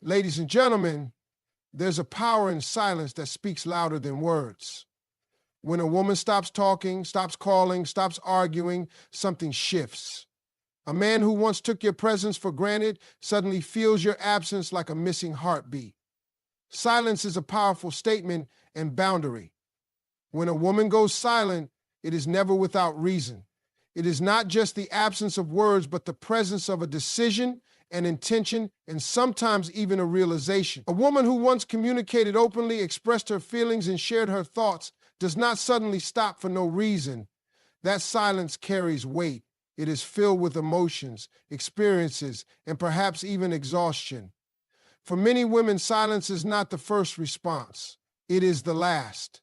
Ladies and gentlemen, there's a power in silence that speaks louder than words. When a woman stops talking, stops calling, stops arguing, something shifts. A man who once took your presence for granted suddenly feels your absence like a missing heartbeat. Silence is a powerful statement and boundary. When a woman goes silent, it is never without reason. It is not just the absence of words, but the presence of a decision, an intention, and sometimes even a realization. A woman who once communicated openly, expressed her feelings, and shared her thoughts does not suddenly stop for no reason. That silence carries weight. It is filled with emotions, experiences, and perhaps even exhaustion. For many women, silence is not the first response. It is the last.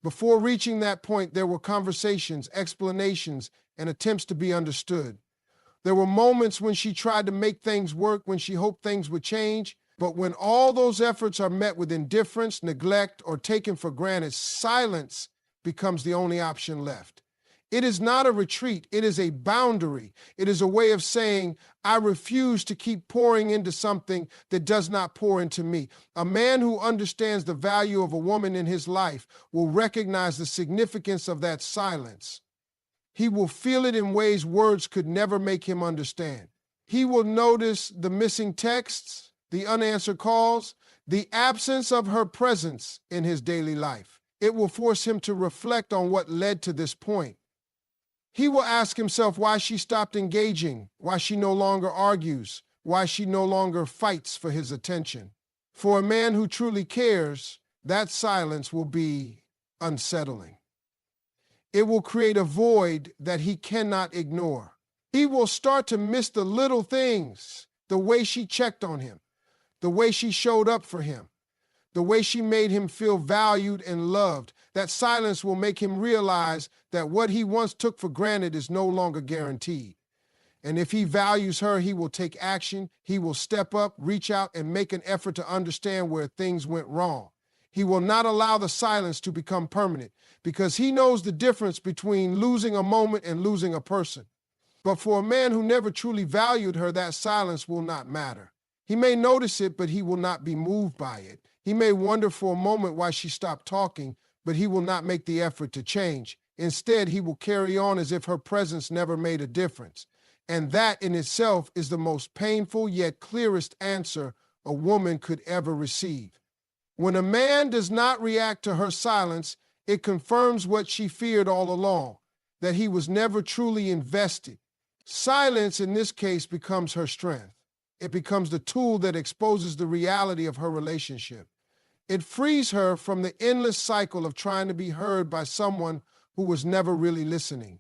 Before reaching that point, there were conversations, explanations, and attempts to be understood. There were moments when she tried to make things work, when she hoped things would change. But when all those efforts are met with indifference, neglect, or taken for granted, silence becomes the only option left. It is not a retreat. It is a boundary. It is a way of saying, I refuse to keep pouring into something that does not pour into me. A man who understands the value of a woman in his life will recognize the significance of that silence. He will feel it in ways words could never make him understand. He will notice the missing texts, the unanswered calls, the absence of her presence in his daily life. It will force him to reflect on what led to this point. He will ask himself why she stopped engaging, why she no longer argues, why she no longer fights for his attention. For a man who truly cares, that silence will be unsettling. It will create a void that he cannot ignore. He will start to miss the little things, the way she checked on him, the way she showed up for him, the way she made him feel valued and loved. That silence will make him realize that what he once took for granted is no longer guaranteed. And if he values her, he will take action. He will step up, reach out, and make an effort to understand where things went wrong. He will not allow the silence to become permanent because he knows the difference between losing a moment and losing a person. But for a man who never truly valued her, that silence will not matter. He may notice it, but he will not be moved by it. He may wonder for a moment why she stopped talking, but he will not make the effort to change. Instead, he will carry on as if her presence never made a difference. And that in itself is the most painful yet clearest answer a woman could ever receive. When a man does not react to her silence, it confirms what she feared all along, that he was never truly invested. Silence, in this case, becomes her strength. It becomes the tool that exposes the reality of her relationship. It frees her from the endless cycle of trying to be heard by someone who was never really listening.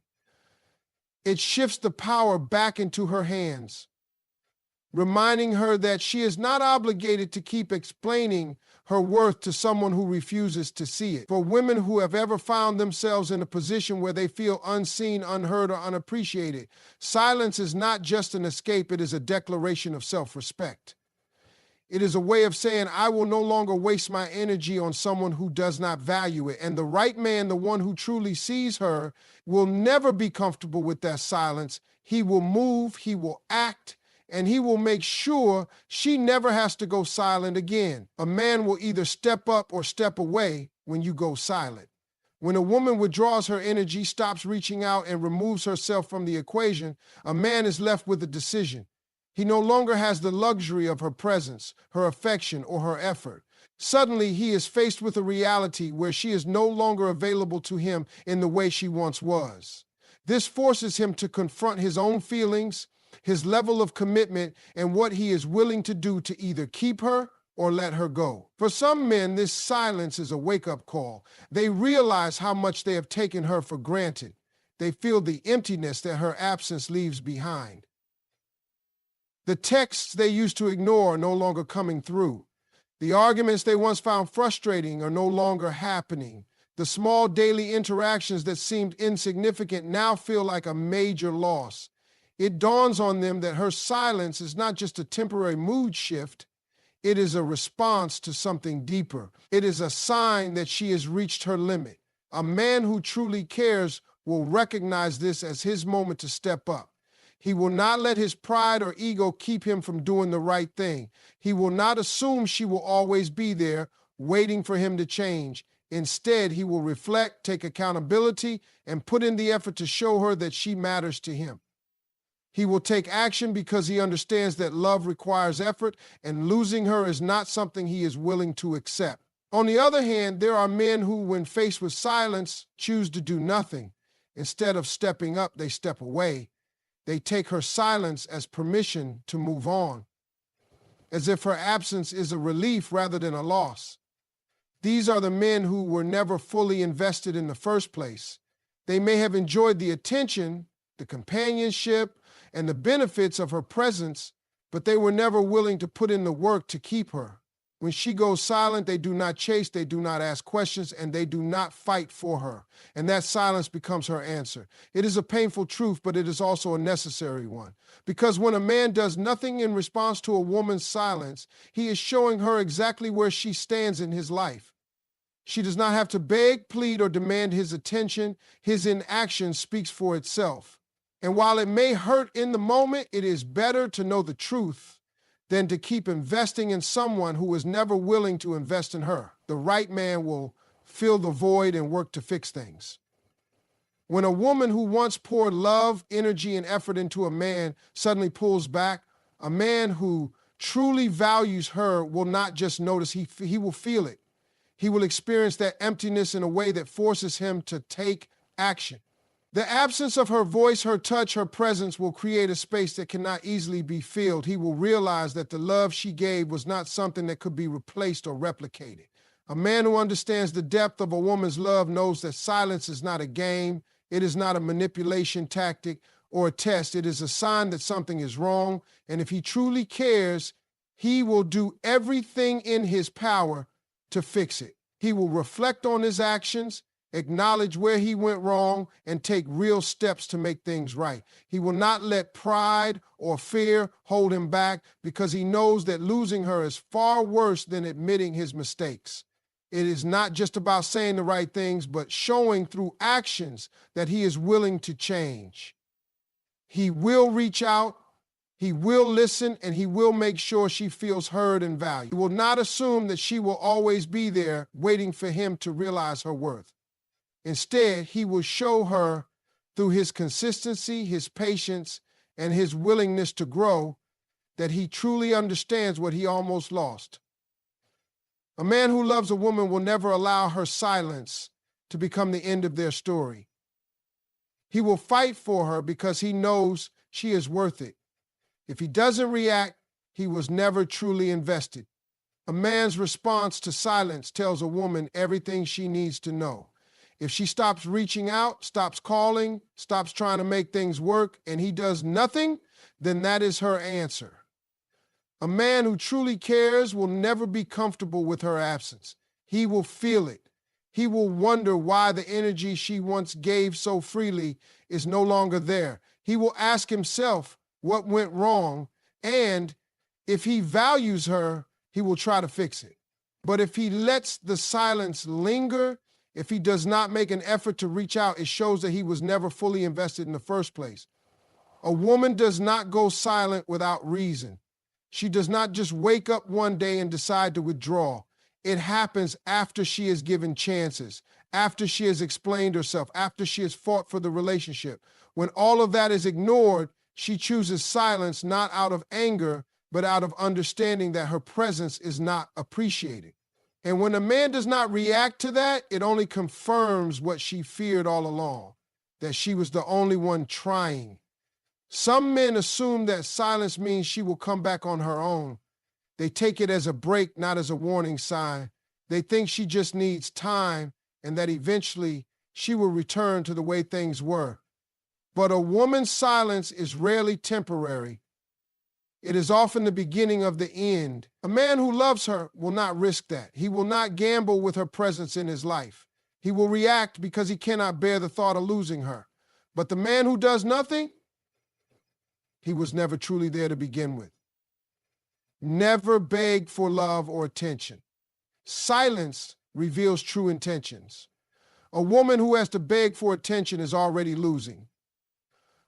It shifts the power back into her hands, reminding her that she is not obligated to keep explaining her worth to someone who refuses to see it. For women who have ever found themselves in a position where they feel unseen, unheard, or unappreciated, silence is not just an escape, it is a declaration of self-respect. It is a way of saying, I will no longer waste my energy on someone who does not value it. And the right man, the one who truly sees her, will never be comfortable with that silence. He will move, he will act, and he will make sure she never has to go silent again. A man will either step up or step away when you go silent. When a woman withdraws her energy, stops reaching out, and removes herself from the equation, a man is left with a decision. He no longer has the luxury of her presence, her affection, or her effort. Suddenly, he is faced with a reality where she is no longer available to him in the way she once was. This forces him to confront his own feelings, his level of commitment, and what he is willing to do to either keep her or let her go. For some men, this silence is a wake-up call. They realize how much they have taken her for granted. They feel the emptiness that her absence leaves behind. The texts they used to ignore are no longer coming through. The arguments they once found frustrating are no longer happening. The small daily interactions that seemed insignificant now feel like a major loss. It dawns on them that her silence is not just a temporary mood shift. It is a response to something deeper. It is a sign that she has reached her limit. A man who truly cares will recognize this as his moment to step up. He will not let his pride or ego keep him from doing the right thing. He will not assume she will always be there, waiting for him to change. Instead, he will reflect, take accountability, and put in the effort to show her that she matters to him. He will take action because he understands that love requires effort, and losing her is not something he is willing to accept. On the other hand, there are men who, when faced with silence, choose to do nothing. Instead of stepping up, they step away. They take her silence as permission to move on, as if her absence is a relief rather than a loss. These are the men who were never fully invested in the first place. They may have enjoyed the attention, the companionship, and the benefits of her presence, but they were never willing to put in the work to keep her. When she goes silent, they do not chase, they do not ask questions, and they do not fight for her. And that silence becomes her answer. It is a painful truth, but it is also a necessary one. Because when a man does nothing in response to a woman's silence, he is showing her exactly where she stands in his life. She does not have to beg, plead, or demand his attention. His inaction speaks for itself. And while it may hurt in the moment, it is better to know the truth than to keep investing in someone who is never willing to invest in her. The right man will fill the void and work to fix things. When a woman who once poured love, energy, and effort into a man suddenly pulls back, a man who truly values her will not just notice, he will feel it. He will experience that emptiness in a way that forces him to take action. The absence of her voice, her touch, her presence will create a space that cannot easily be filled. He will realize that the love she gave was not something that could be replaced or replicated. A man who understands the depth of a woman's love knows that silence is not a game, it is not a manipulation tactic or a test. It is a sign that something is wrong, and if he truly cares, he will do everything in his power to fix it. He will reflect on his actions, acknowledge where he went wrong, and take real steps to make things right. He will not let pride or fear hold him back because he knows that losing her is far worse than admitting his mistakes. It is not just about saying the right things, but showing through actions that he is willing to change. He will reach out, he will listen, and he will make sure she feels heard and valued. He will not assume that she will always be there waiting for him to realize her worth. Instead, he will show her through his consistency, his patience, and his willingness to grow that he truly understands what he almost lost. A man who loves a woman will never allow her silence to become the end of their story. He will fight for her because he knows she is worth it. If he doesn't react, he was never truly invested. A man's response to silence tells a woman everything she needs to know. If she stops reaching out, stops calling, stops trying to make things work, and he does nothing, then that is her answer. A man who truly cares will never be comfortable with her absence. He will feel it. He will wonder why the energy she once gave so freely is no longer there. He will ask himself what went wrong, and if he values her, he will try to fix it. But if he lets the silence linger, if he does not make an effort to reach out, it shows that he was never fully invested in the first place. A woman does not go silent without reason. She does not just wake up one day and decide to withdraw. It happens after she is given chances, after she has explained herself, after she has fought for the relationship. When all of that is ignored, she chooses silence not out of anger, but out of understanding that her presence is not appreciated. And when a man does not react to that, it only confirms what she feared all along, that she was the only one trying. Some men assume that silence means she will come back on her own. They take it as a break, not as a warning sign. They think she just needs time and that eventually she will return to the way things were. But a woman's silence is rarely temporary. It is often the beginning of the end. A man who loves her will not risk that. He will not gamble with her presence in his life. He will react because he cannot bear the thought of losing her. But the man who does nothing, he was never truly there to begin with. Never beg for love or attention. Silence reveals true intentions. A woman who has to beg for attention is already losing.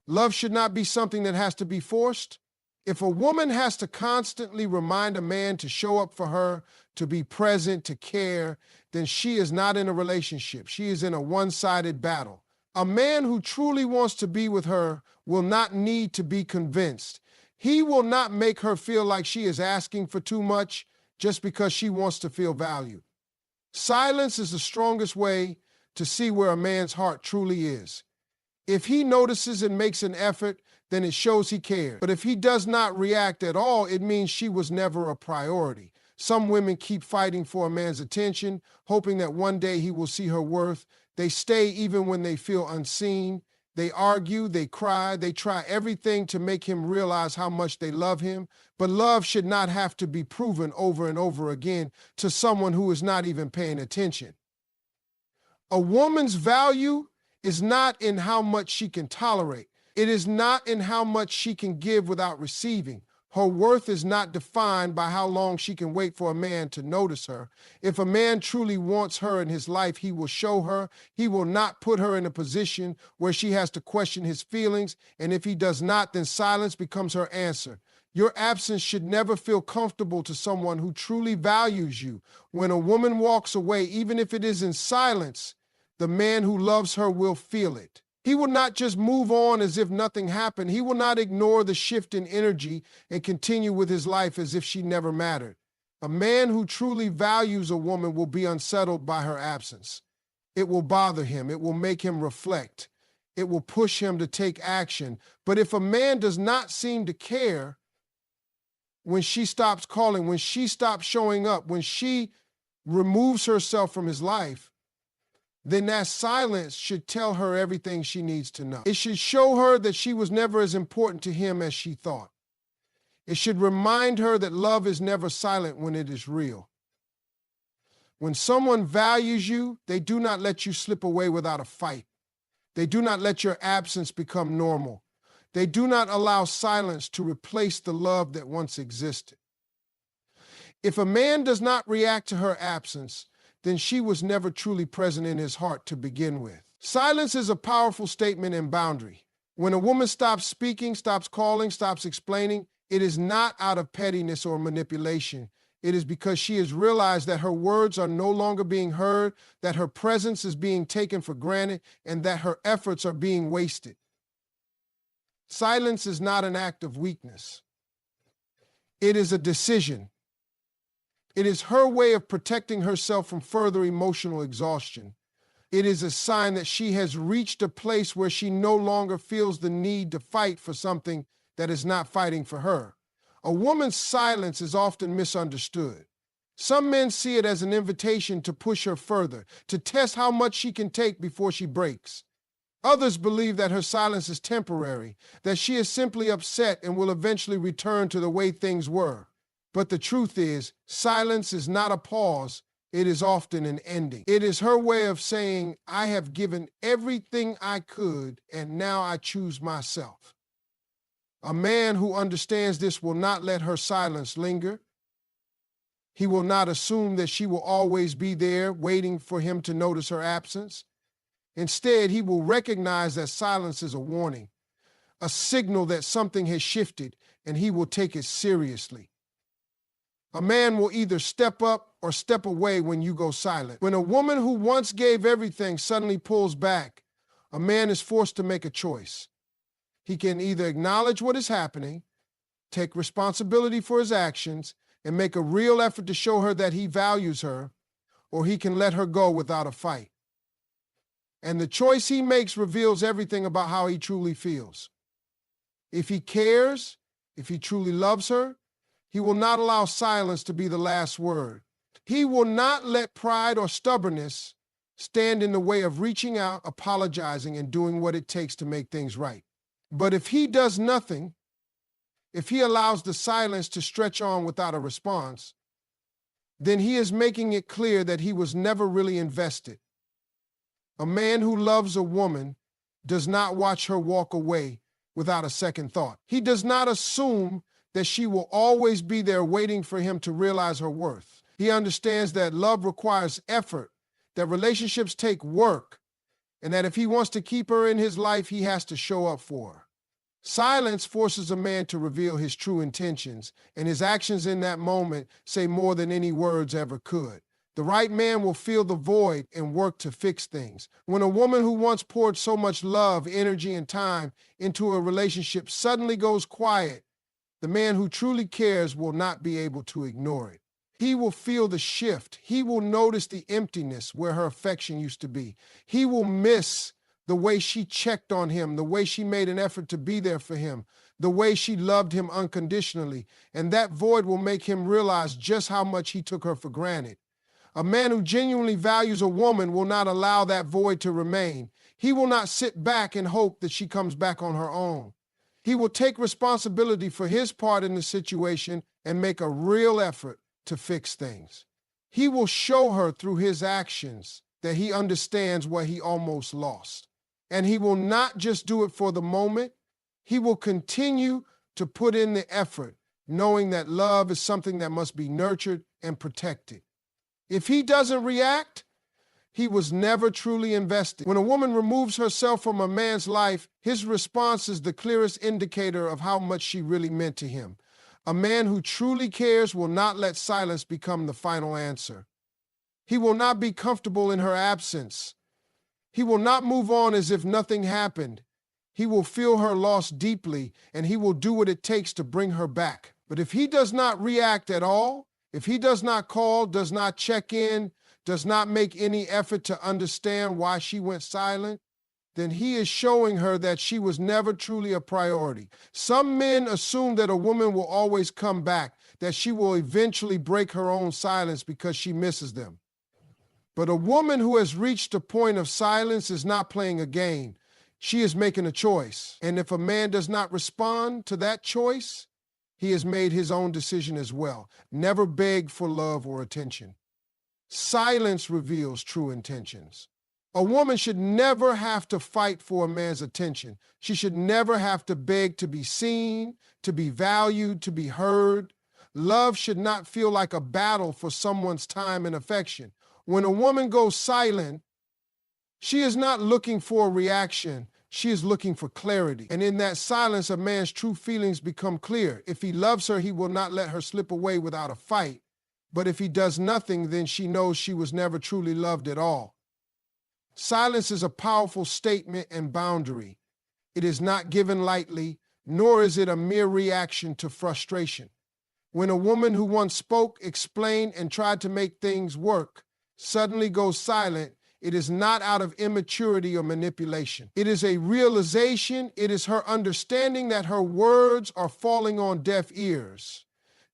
Love should not be something that has to be forced. If a woman has to constantly remind a man to show up for her, to be present, to care, then she is not in a relationship. She is in a one-sided battle. A man who truly wants to be with her will not need to be convinced. He will not make her feel like she is asking for too much just because she wants to feel valued. Silence is the strongest way to see where a man's heart truly is. If he notices and makes an effort, then it shows he cares. But if he does not react at all, it means she was never a priority. Some women keep fighting for a man's attention, hoping that one day he will see her worth. They stay even when they feel unseen. They argue, they cry, they try everything to make him realize how much they love him. But love should not have to be proven over and over again to someone who is not even paying attention. A woman's value is not in how much she can tolerate. It is not in how much she can give without receiving. Her worth is not defined by how long she can wait for a man to notice her. If a man truly wants her in his life, he will show her. He will not put her in a position where she has to question his feelings. And if he does not, then silence becomes her answer. Your absence should never feel comfortable to someone who truly values you. When a woman walks away, even if it is in silence, the man who loves her will feel it. He will not just move on as if nothing happened. He will not ignore the shift in energy and continue with his life as if she never mattered. A man who truly values a woman will be unsettled by her absence. It will bother him. It will make him reflect. It will push him to take action. But if a man does not seem to care when she stops calling, when she stops showing up, when she removes herself from his life, then that silence should tell her everything she needs to know. It should show her that she was never as important to him as she thought. It should remind her that love is never silent when it is real. When someone values you, they do not let you slip away without a fight. They do not let your absence become normal. They do not allow silence to replace the love that once existed. If a man does not react to her absence, then she was never truly present in his heart to begin with. Silence is a powerful statement and boundary. When a woman stops speaking, stops calling, stops explaining, it is not out of pettiness or manipulation. It is because she has realized that her words are no longer being heard, that her presence is being taken for granted, and that her efforts are being wasted. Silence is not an act of weakness. It is a decision. It is her way of protecting herself from further emotional exhaustion. It is a sign that she has reached a place where she no longer feels the need to fight for something that is not fighting for her. A woman's silence is often misunderstood. Some men see it as an invitation to push her further, to test how much she can take before she breaks. Others believe that her silence is temporary, that she is simply upset and will eventually return to the way things were. But the truth is, silence is not a pause, it is often an ending. It is her way of saying, I have given everything I could, and now I choose myself. A man who understands this will not let her silence linger. He will not assume that she will always be there, waiting for him to notice her absence. Instead, he will recognize that silence is a warning, a signal that something has shifted, and he will take it seriously. A man will either step up or step away when you go silent. When a woman who once gave everything suddenly pulls back, a man is forced to make a choice. He can either acknowledge what is happening, take responsibility for his actions, and make a real effort to show her that he values her, or he can let her go without a fight. And the choice he makes reveals everything about how he truly feels. If he cares, if he truly loves her, he will not allow silence to be the last word. He will not let pride or stubbornness stand in the way of reaching out, apologizing, and doing what it takes to make things right. But if he does nothing, if he allows the silence to stretch on without a response, then he is making it clear that he was never really invested. A man who loves a woman does not watch her walk away without a second thought. He does not assume that she will always be there waiting for him to realize her worth. He understands that love requires effort, that relationships take work, and that if he wants to keep her in his life, he has to show up for her. Silence forces a man to reveal his true intentions, and his actions in that moment say more than any words ever could. The right man will fill the void and work to fix things. When a woman who once poured so much love, energy, and time into a relationship suddenly goes quiet, the man who truly cares will not be able to ignore it. He will feel the shift. He will notice the emptiness where her affection used to be. He will miss the way she checked on him, the way she made an effort to be there for him, the way she loved him unconditionally. And that void will make him realize just how much he took her for granted. A man who genuinely values a woman will not allow that void to remain. He will not sit back and hope that she comes back on her own. He will take responsibility for his part in the situation and make a real effort to fix things. He will show her through his actions that he understands what he almost lost. And he will not just do it for the moment. He will continue to put in the effort, knowing that love is something that must be nurtured and protected. If he doesn't react, he was never truly invested. When a woman removes herself from a man's life, his response is the clearest indicator of how much she really meant to him. A man who truly cares will not let silence become the final answer. He will not be comfortable in her absence. He will not move on as if nothing happened. He will feel her loss deeply, and he will do what it takes to bring her back. But if he does not react at all, if he does not call, does not check in, does not make any effort to understand why she went silent, then he is showing her that she was never truly a priority. Some men assume that a woman will always come back, that she will eventually break her own silence because she misses them. But a woman who has reached a point of silence is not playing a game. She is making a choice. And if a man does not respond to that choice, he has made his own decision as well. Never beg for love or attention. Silence reveals true intentions. A woman should never have to fight for a man's attention. She should never have to beg to be seen, to be valued, to be heard. Love should not feel like a battle for someone's time and affection. When a woman goes silent, she is not looking for a reaction. She is looking for clarity. And in that silence, a man's true feelings become clear. If he loves her, he will not let her slip away without a fight. But if he does nothing, then she knows she was never truly loved at all. Silence is a powerful statement and boundary. It is not given lightly, nor is it a mere reaction to frustration. When a woman who once spoke, explained, and tried to make things work suddenly goes silent, it is not out of immaturity or manipulation. It is a realization, it is her understanding that her words are falling on deaf ears,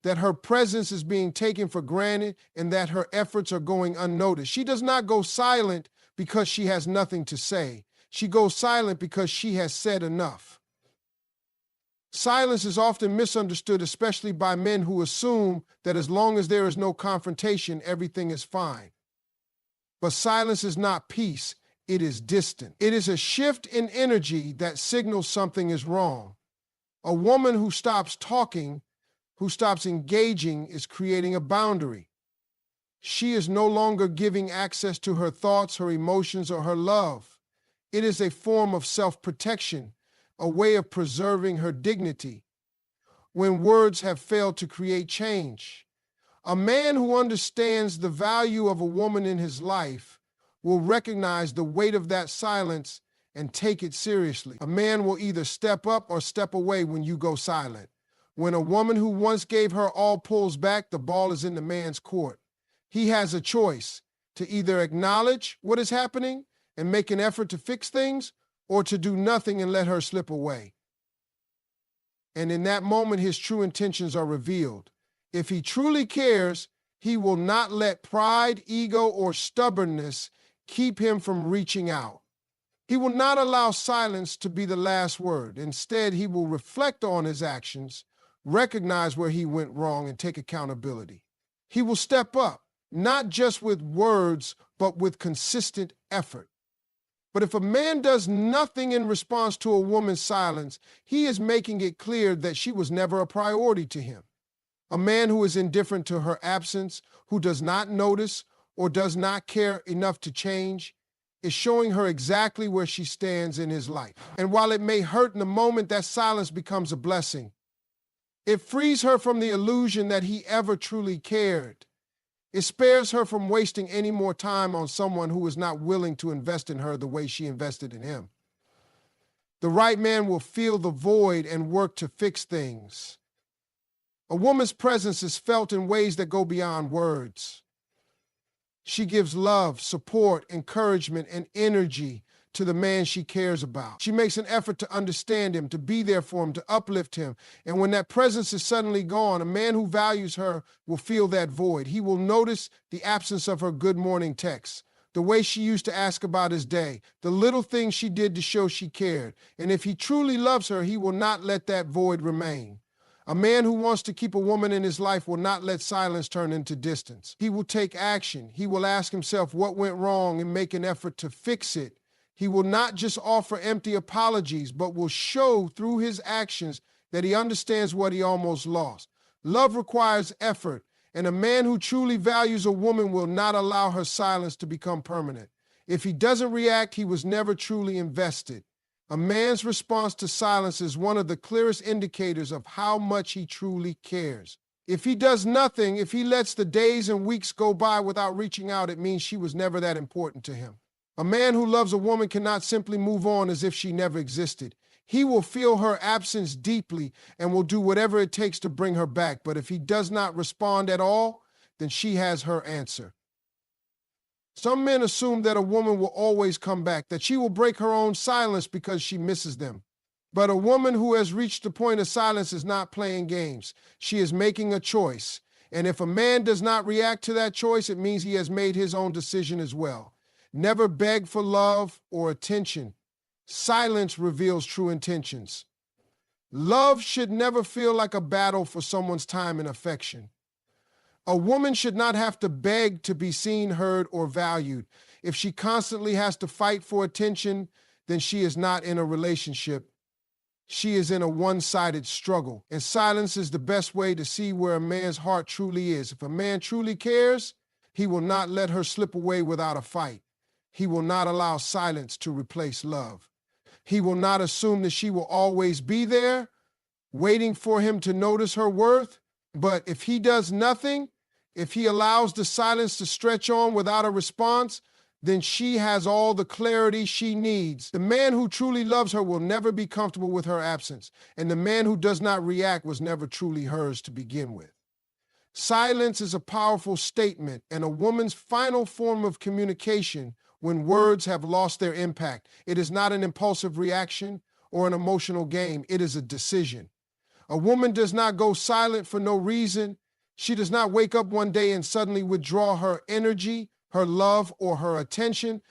that her presence is being taken for granted, and that her efforts are going unnoticed. She does not go silent because she has nothing to say. She goes silent because she has said enough. Silence is often misunderstood, especially by men who assume that as long as there is no confrontation, everything is fine. But silence is not peace, it is distant. It is a shift in energy that signals something is wrong. A woman who stops talking, who stops engaging, is creating a boundary. She is no longer giving access to her thoughts, her emotions, or her love. It is a form of self-protection, a way of preserving her dignity. When words have failed to create change, a man who understands the value of a woman in his life will recognize the weight of that silence and take it seriously. A man will either step up or step away when you go silent. When a woman who once gave her all pulls back, the ball is in the man's court. He has a choice to either acknowledge what is happening and make an effort to fix things, or to do nothing and let her slip away. And in that moment, his true intentions are revealed. If he truly cares, he will not let pride, ego, or stubbornness keep him from reaching out. He will not allow silence to be the last word. Instead, he will reflect on his actions, recognize where he went wrong, and take accountability. He will step up, not just with words, but with consistent effort. But if a man does nothing in response to a woman's silence, he is making it clear that she was never a priority to him. A man who is indifferent to her absence, who does not notice or does not care enough to change, is showing her exactly where she stands in his life. And while it may hurt in the moment, that silence becomes a blessing. It frees her from the illusion that he ever truly cared. It spares her from wasting any more time on someone who is not willing to invest in her the way she invested in him. The right man will feel the void and work to fix things. A woman's presence is felt in ways that go beyond words. She gives love, support, encouragement, and energy to the man she cares about. She makes an effort to understand him, to be there for him, to uplift him. And when that presence is suddenly gone, a man who values her will feel that void. He will notice the absence of her good morning texts, the way she used to ask about his day, the little things she did to show she cared. And if he truly loves her, he will not let that void remain. A man who wants to keep a woman in his life will not let silence turn into distance. He will take action. He will ask himself what went wrong and make an effort to fix it. He will not just offer empty apologies, but will show through his actions that he understands what he almost lost. Love requires effort, and a man who truly values a woman will not allow her silence to become permanent. If he doesn't react, he was never truly invested. A man's response to silence is one of the clearest indicators of how much he truly cares. If he does nothing, if he lets the days and weeks go by without reaching out, it means she was never that important to him. A man who loves a woman cannot simply move on as if she never existed. He will feel her absence deeply and will do whatever it takes to bring her back. But if he does not respond at all, then she has her answer. Some men assume that a woman will always come back, that she will break her own silence because she misses them. But a woman who has reached the point of silence is not playing games. She is making a choice. And if a man does not react to that choice, it means he has made his own decision as well. Never beg for love or attention. Silence reveals true intentions. Love should never feel like a battle for someone's time and affection. A woman should not have to beg to be seen, heard, or valued. If she constantly has to fight for attention, then she is not in a relationship. She is in a one-sided struggle. And silence is the best way to see where a man's heart truly is. If a man truly cares, he will not let her slip away without a fight. He will not allow silence to replace love. He will not assume that she will always be there, waiting for him to notice her worth. But if he does nothing, if he allows the silence to stretch on without a response, then she has all the clarity she needs. The man who truly loves her will never be comfortable with her absence, and the man who does not react was never truly hers to begin with. Silence is a powerful statement and a woman's final form of communication when words have lost their impact. It is not an impulsive reaction or an emotional game. It is a decision. A woman does not go silent for no reason. She does not wake up one day and suddenly withdraw her energy, her love, or her attention.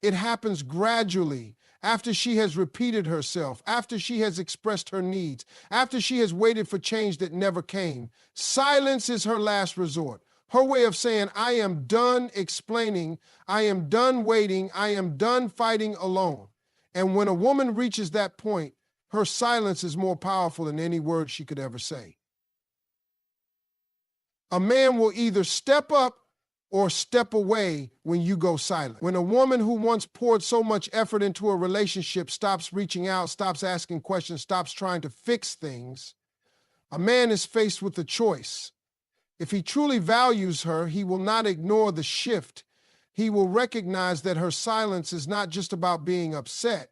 It happens gradually, after she has repeated herself, after she has expressed her needs, after she has waited for change that never came. Silence is her last resort. Her way of saying, I am done explaining, I am done waiting, I am done fighting alone. And when a woman reaches that point, her silence is more powerful than any word she could ever say. A man will either step up or step away when you go silent. When a woman who once poured so much effort into a relationship stops reaching out, stops asking questions, stops trying to fix things, a man is faced with a choice. If he truly values her, he will not ignore the shift. He will recognize that her silence is not just about being upset.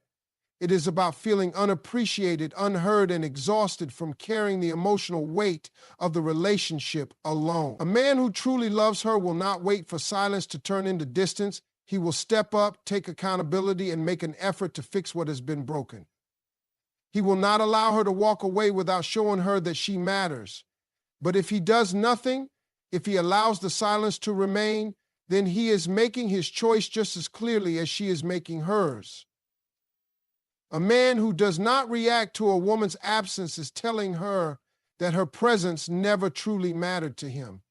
It is about feeling unappreciated, unheard, and exhausted from carrying the emotional weight of the relationship alone. A man who truly loves her will not wait for silence to turn into distance. He will step up, take accountability, and make an effort to fix what has been broken. He will not allow her to walk away without showing her that she matters. But if he does nothing, if he allows the silence to remain, then he is making his choice just as clearly as she is making hers. A man who does not react to a woman's absence is telling her that her presence never truly mattered to him.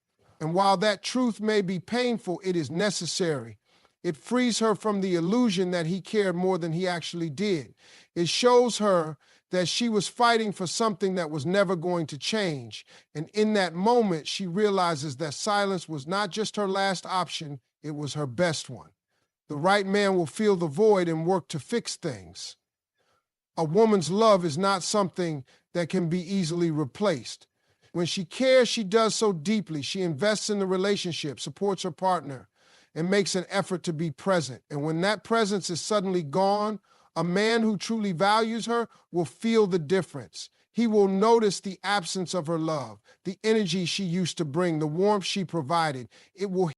And while that truth may be painful, it is necessary. It frees her from the illusion that he cared more than he actually did. It shows her that she was fighting for something that was never going to change. And in that moment, she realizes that silence was not just her last option, it was her best one. The right man will fill the void and work to fix things. A woman's love is not something that can be easily replaced. When she cares, she does so deeply. She invests in the relationship, supports her partner, and makes an effort to be present. And when that presence is suddenly gone, a man who truly values her will feel the difference. He will notice the absence of her love, the energy she used to bring, the warmth she provided. It will